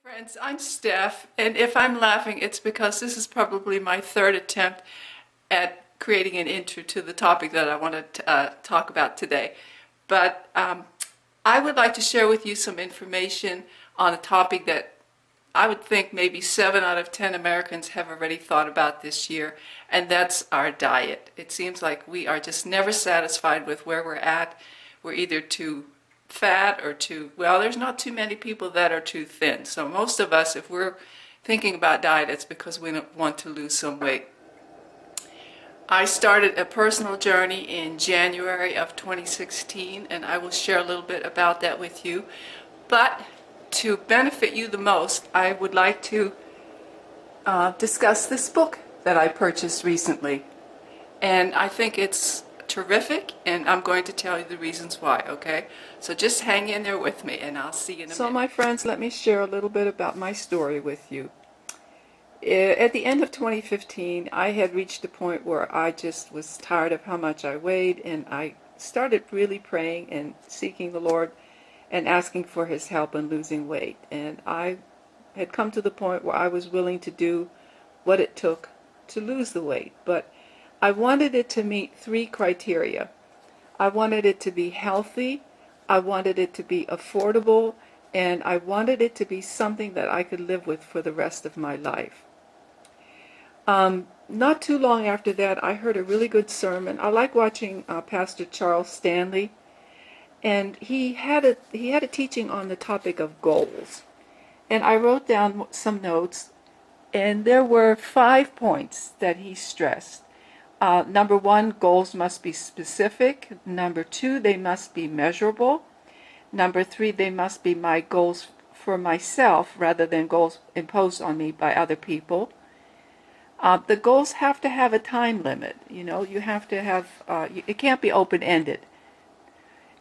Friends, I'm Steph, and if I'm laughing, it's because this is probably my third attempt at creating an intro to the topic that I want to talk about today. But I would like to share with you some information on a topic that I would think maybe 7 out of 10 Americans have already thought about this year, and that's our diet. It seems like we are just never satisfied with where we're at. We're either too fat or too, well, there's not too many people that are too thin. So most of us, if we're thinking about diet, it's because we want to lose some weight. I started a personal journey in January of 2016, and I will share a little bit about that with you. But to benefit you the most, I would like to discuss this book that I purchased recently. And I think it's terrific, and I'm going to tell you the reasons why, okay? So just hang in there with me, and I'll see you in a minute. So my friends, let me share a little bit about my story with you. At the end of 2015, I had reached a point where I just was tired of how much I weighed, and I started really praying and seeking the Lord and asking for His help in losing weight. And I had come to the point where I was willing to do what it took to lose the weight. But I wanted it to meet 3 criteria. I wanted it to be healthy, I wanted it to be affordable, and I wanted it to be something that I could live with for the rest of my life. Not too long after that, I heard a really good sermon. I like watching Pastor Charles Stanley, and he had a teaching on the topic of goals. And I wrote down some notes, and there were 5 points that he stressed. Number 1, goals must be specific. Number 2, they must be measurable. Number 3, they must be my goals for myself rather than goals imposed on me by other people. The goals have to have a time limit. You have to have, it can't be open-ended.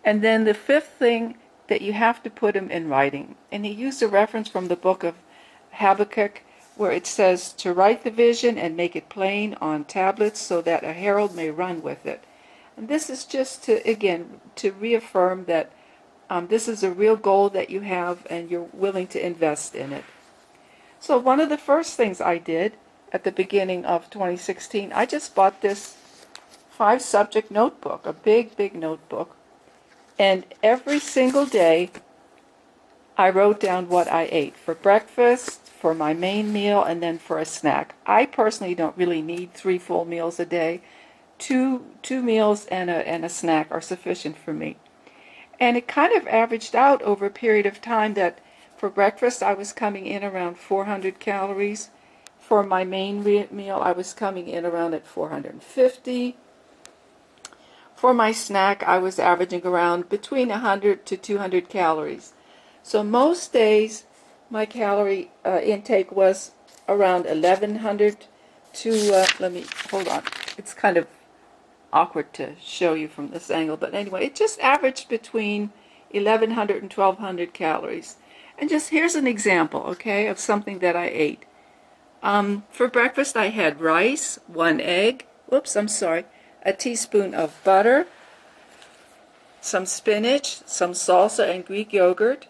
And then the 5th thing, that you have to put them in writing. And he used a reference from the book of Habakkuk, where it says to write the vision and make it plain on tablets so that a herald may run with it. And this is just to, again, to reaffirm that this is a real goal that you have and you're willing to invest in it. So one of the first things I did at the beginning of 2016, I just bought this 5-subject notebook, a big notebook. And every single day, I wrote down what I ate for breakfast, for my main meal, and then for a snack. I personally don't really need 3 full meals a day. Two meals and a snack are sufficient for me. And it kind of averaged out over a period of time that for breakfast I was coming in around 400 calories. For my main meal I was coming in around at 450. For my snack I was averaging around between 100 to 200 calories. So most days my calorie intake was around 1100 to, let me, hold on, it's kind of awkward to show you from this angle, but anyway, it just averaged between 1100 and 1200 calories. And just here's an example, okay, of something that I ate. For breakfast I had rice, 1 egg, a teaspoon of butter, some spinach, some salsa and Greek yogurt,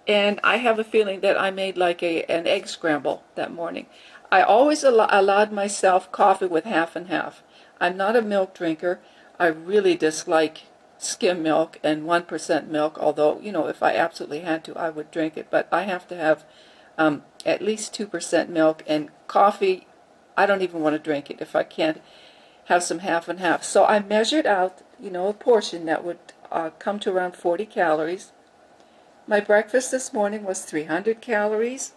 and I have a feeling that I made like an egg scramble that morning. I always allowed myself coffee with half and half. I'm not a milk drinker. I really dislike skim milk and 1% milk, although, if I absolutely had to, I would drink it. But I have to have at least 2% milk, and coffee, I don't even want to drink it if I can't have some half and half. So I measured out, a portion that would come to around 40 calories. My breakfast this morning was 300 calories.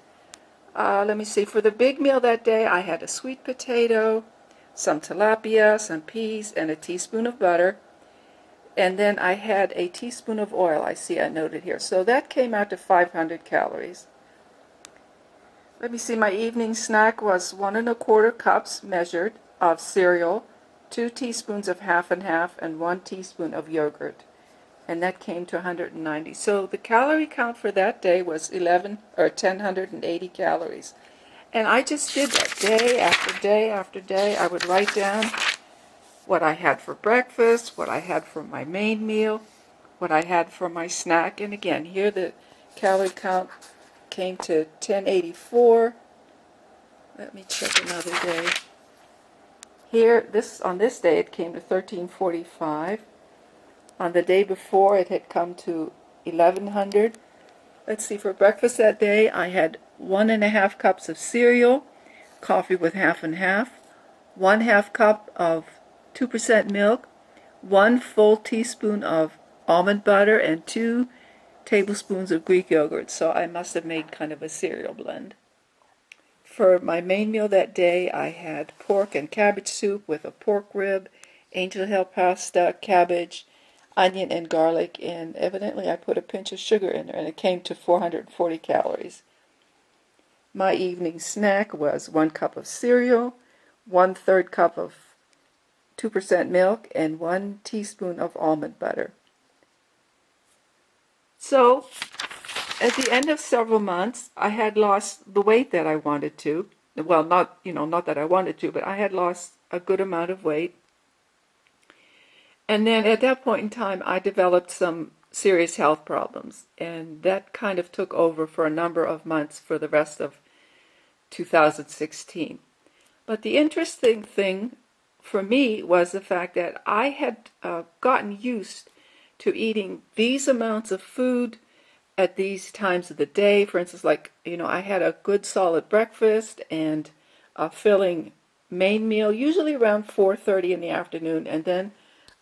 Let me see, for the big meal that day, I had a sweet potato, some tilapia, some peas, and a teaspoon of butter. And then I had a teaspoon of oil, I see I noted here. So that came out to 500 calories. Let me see, my evening snack was 1 1/4 cups measured of cereal, 2 teaspoons of half and half, and 1 teaspoon of yogurt. And that came to 190. So the calorie count for that day was 1,080 calories. And I just did that day after day after day. I would write down what I had for breakfast, what I had for my main meal, what I had for my snack. And again, here the calorie count came to $10.84. Let me check another day. Here, on this day, it came to $13.45. On the day before, it had come to $11.00. Let's see, for breakfast that day, I had 1.5 cups of cereal, coffee with half and half, 1/2 cup of 2% milk, 1 full teaspoon of almond butter, and 2 tablespoons of Greek yogurt. So I must have made kind of a cereal blend. For my main meal that day, I had pork and cabbage soup with a pork rib, angel hair pasta, cabbage, onion, and garlic, and evidently I put a pinch of sugar in there, and it came to 440 calories. My evening snack was 1 cup of cereal, 1/3 cup of 2% milk, and 1 teaspoon of almond butter. So, at the end of several months, I had lost the weight that I wanted to. Well, not that I wanted to, but I had lost a good amount of weight. And then at that point in time, I developed some serious health problems, and that kind of took over for a number of months for the rest of 2016. But the interesting thing for me was the fact that I had gotten used to eating these amounts of food at these times of the day. For instance, I had a good solid breakfast and a filling main meal, usually around 4:30 in the afternoon, and then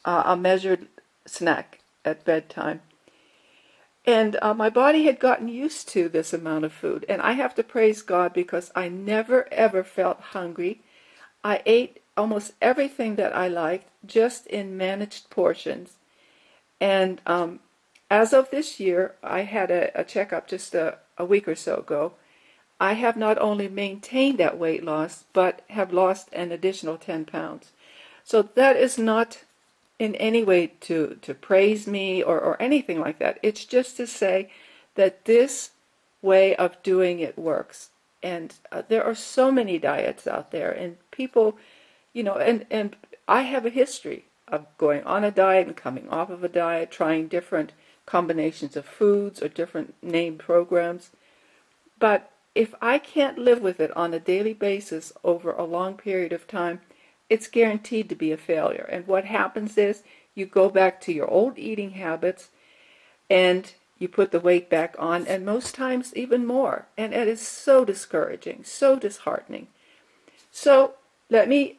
a measured snack at bedtime. And my body had gotten used to this amount of food. And I have to praise God because I never, ever felt hungry. I ate almost everything that I liked, just in managed portions. And as of this year, I had a checkup just a week or so ago. I have not only maintained that weight loss, but have lost an additional 10 pounds. So that is not in any way to praise me or anything like that. It's just to say that this way of doing it works. And there are so many diets out there, and people, and I have a history of going on a diet and coming off of a diet, trying different combinations of foods or different named programs. But if I can't live with it on a daily basis over a long period of time, it's guaranteed to be a failure. And what happens is you go back to your old eating habits and you put the weight back on, and most times even more. And it is so discouraging, so disheartening. So let me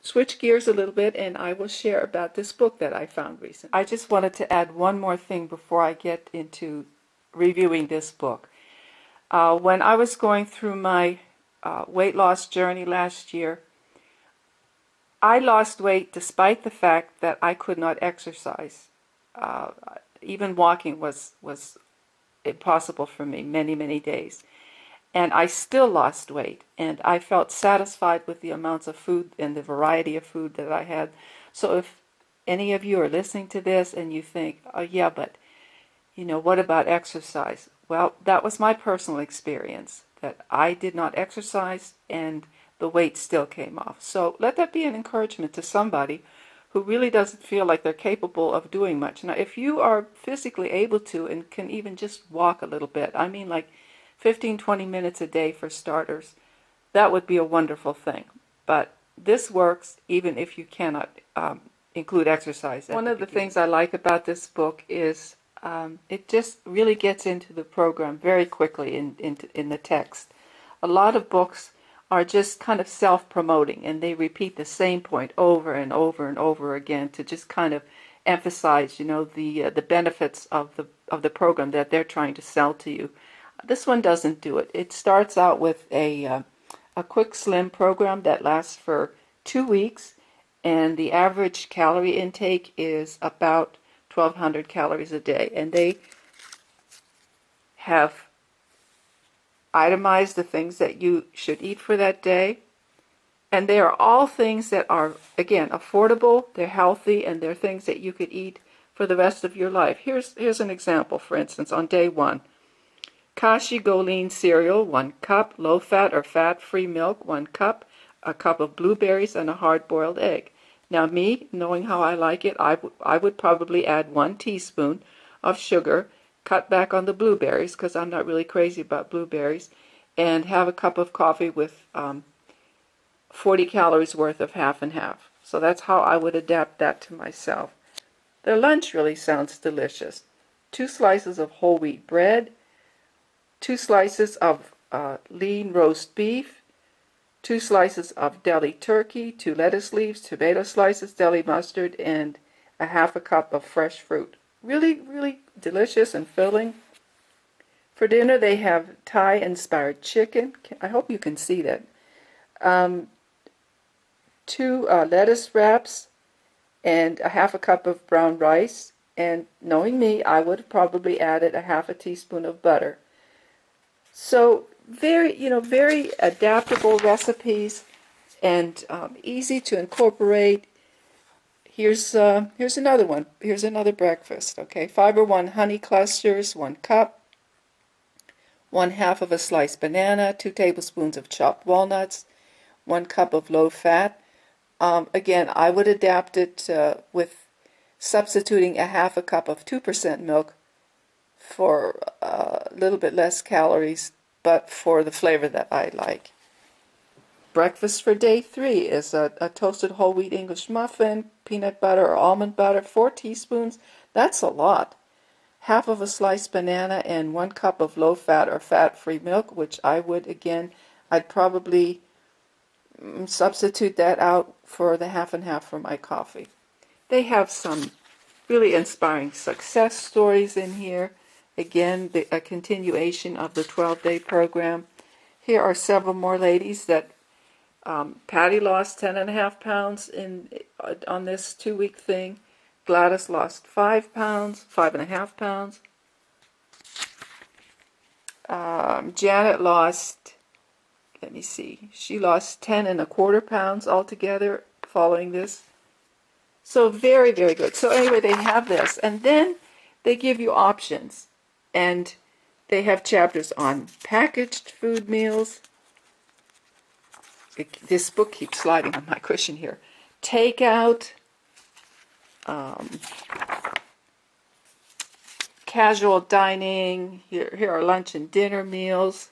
switch gears a little bit, and I will share about this book that I found recently. I just wanted to add one more thing before I get into reviewing this book. When I was going through my weight loss journey last year, I lost weight despite the fact that I could not exercise. Even walking was impossible for me many, many days. And I still lost weight, and I felt satisfied with the amounts of food and the variety of food that I had. So if any of you are listening to this and you think, oh yeah, but what about exercise? Well, that was my personal experience, that I did not exercise and the weight still came off. So let that be an encouragement to somebody who really doesn't feel like they're capable of doing much. Now, if you are physically able to and can even just walk a little bit, I mean like 15-20 minutes a day for starters, that would be a wonderful thing. But this works even if you cannot include exercise. One of the things I like about this book is it just really gets into the program very quickly in the text. A lot of books are just kind of self-promoting, and they repeat the same point over and over and over again to just kind of emphasize, the benefits of the program that they're trying to sell to you. This one doesn't do it. It starts out with a quick slim program that lasts for 2 weeks, and the average calorie intake is about 1,200 calories a day, and they have itemize the things that you should eat for that day. And they are all things that are, again, affordable, they're healthy, and they're things that you could eat for the rest of your life. Here's an example, for instance, on day 1. Kashi Goleen cereal, 1 cup, low-fat or fat-free milk, 1 cup, a cup of blueberries, and a hard-boiled egg. Now me, knowing how I like it, I would probably add 1 teaspoon of sugar cut back on the blueberries because I'm not really crazy about blueberries, and have a cup of coffee with 40 calories worth of half and half. So that's how I would adapt that to myself. Their lunch really sounds delicious. 2 slices of whole wheat bread, 2 slices of lean roast beef, 2 slices of deli turkey, 2 lettuce leaves, tomato slices, deli mustard, and a half a cup of fresh fruit. Really, really delicious and filling. For dinner, they have Thai-inspired chicken. I hope you can see that. 2 lettuce wraps, and a half a cup of brown rice. And knowing me, I would have probably added a half a teaspoon of butter. So very adaptable recipes, and easy to incorporate. Here's another one. Here's another breakfast. Okay, Fiber One honey clusters, 1 cup. 1/2 of a sliced banana, 2 tablespoons of chopped walnuts, 1 cup of low fat. Again, I would adapt it with substituting a half a cup of 2% milk for a little bit less calories, but for the flavor that I like. Breakfast for day 3 is a toasted whole wheat English muffin, peanut butter or almond butter, 4 teaspoons. That's a lot. Half of a sliced banana and 1 cup of low-fat or fat-free milk, which I'd probably substitute that out for the half and half for my coffee. They have some really inspiring success stories in here. Again, a continuation of the 12-day program. Here are several more ladies that Patty lost 10.5 pounds on this 2-week thing. Gladys lost 5 pounds, 5.5 pounds. Janet lost, let me see, she lost 10.25 pounds altogether following this. So very, very good. So anyway, they have this, and then they give you options, and they have chapters on packaged food meals. This book keeps sliding on my cushion here. Takeout, casual dining. Here are lunch and dinner meals.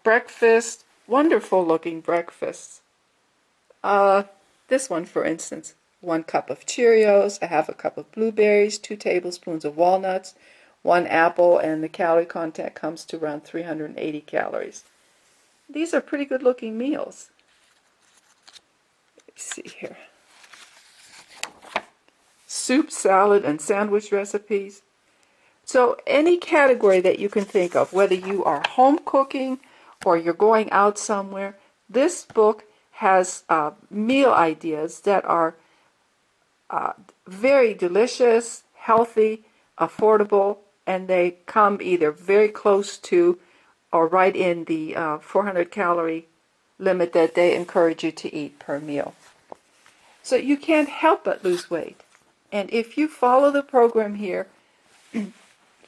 Breakfast, wonderful looking breakfasts. This one, for instance, 1 cup of Cheerios, a half a cup of blueberries, 2 tablespoons of walnuts, 1 apple, and the calorie content comes to around 380 calories. These are pretty good looking meals. Let's see here. Soup, salad, and sandwich recipes. So any category that you can think of, whether you are home cooking or you're going out somewhere, this book has meal ideas that are very delicious, healthy, affordable, and they come either very close to or right in the 400 calorie limit that they encourage you to eat per meal. So you can't help but lose weight. And if you follow the program here,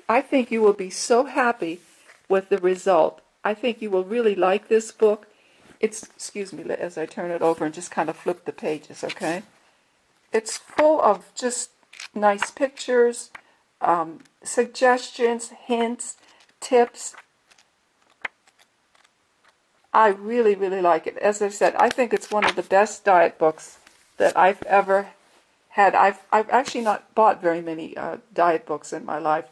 I think you will be so happy with the result. I think you will really like this book. Excuse me, as I turn it over and just kind of flip the pages, okay? It's full of just nice pictures, suggestions, hints, tips. I really, really like it. As I said, I think it's one of the best diet books that I've ever had. I've actually not bought very many diet books in my life,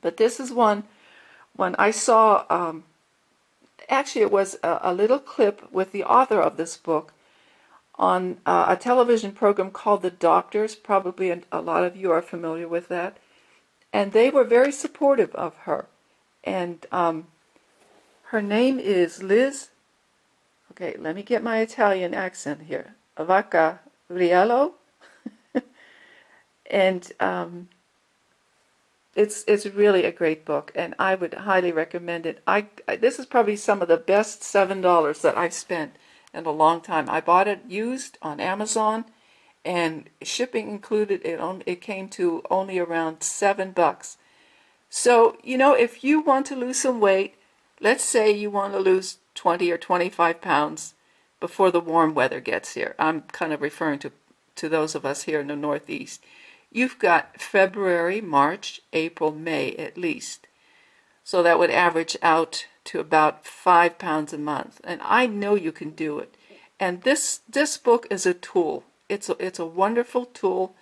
but this is one. When I saw, actually it was a little clip with the author of this book on a television program called The Doctors. Probably a lot of you are familiar with that. And they were very supportive of her. And her name is Liz. Okay, let me get my Italian accent here. Vacariello. And it's really a great book, and I would highly recommend it. This is probably some of the best $7 that I've spent in a long time. I bought it used on Amazon, and shipping included. It came to only around $7. So if you want to lose some weight, let's say you want to lose 20 or 25 pounds before the warm weather gets here. I'm kind of referring to those of us here in the Northeast. you've got February, March, April, May at least. So that would average out to about 5 pounds a month. And I know you can do it. And this book is a tool. It's a wonderful tool.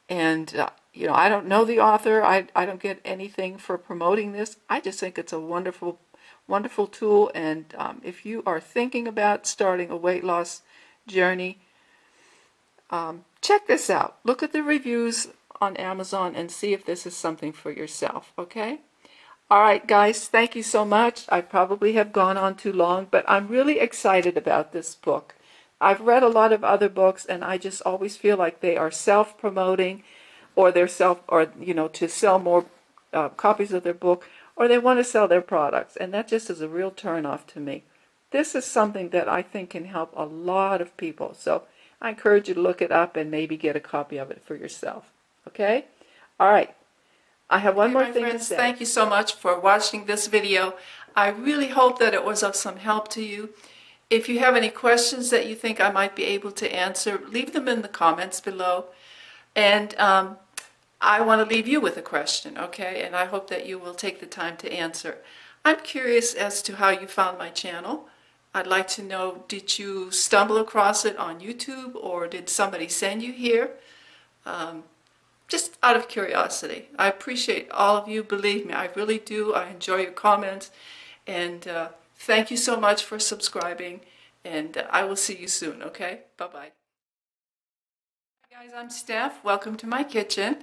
And you know, I don't know the author. I don't get anything for promoting this. I just think it's a wonderful, wonderful tool. And if you are thinking about starting a weight loss journey, check this out. Look at the reviews on Amazon and see if this is something for yourself, okay? All right, guys, thank you so much. I probably have gone on too long, but I'm really excited about this book. I've read a lot of other books, and I just always feel like they are self-promoting, or you know, to sell more copies of their book, or they want to sell their products, and that just is a real turn-off to me. This is something that I think can help a lot of people, so I encourage you to look it up and maybe get a copy of it for yourself. Okay? All right. I have one more thing to say. Thank you so much for watching this video. I really hope that it was of some help to you. If you have any questions that you think I might be able to answer, leave them in the comments below. And I want to leave you with a question, okay? And I hope that you will take the time to answer. I'm curious as to how you found my channel. I'd like to know, did you stumble across it on YouTube, or did somebody send you here? Just out of curiosity. I appreciate all of you. Believe me, I really do. I enjoy your comments. And thank you so much for subscribing. And I will see you soon, okay? Bye-bye. Hi guys, I'm Steph. Welcome to my kitchen.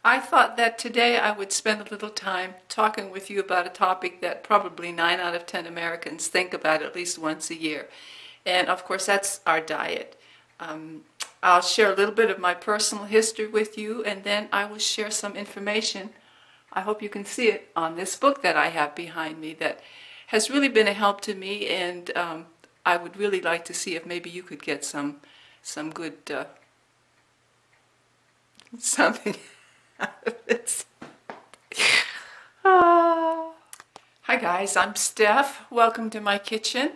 I thought that today I would spend a little time talking with you about a topic that probably 9 out of 10 Americans think about at least once a year. And of course, that's our diet. I'll share a little bit of my personal history with you, and then I will share some information. I hope you can see it on this book that I have behind me that has really been a help to me, and I would really like to see if maybe you could get some good something out of this. Hi guys, I'm Steph. Welcome to my kitchen.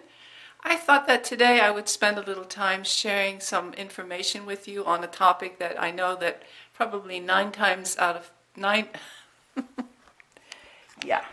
I thought that today I would spend a little time sharing some information with you on a topic that I know that probably 9 times out of 9, yeah,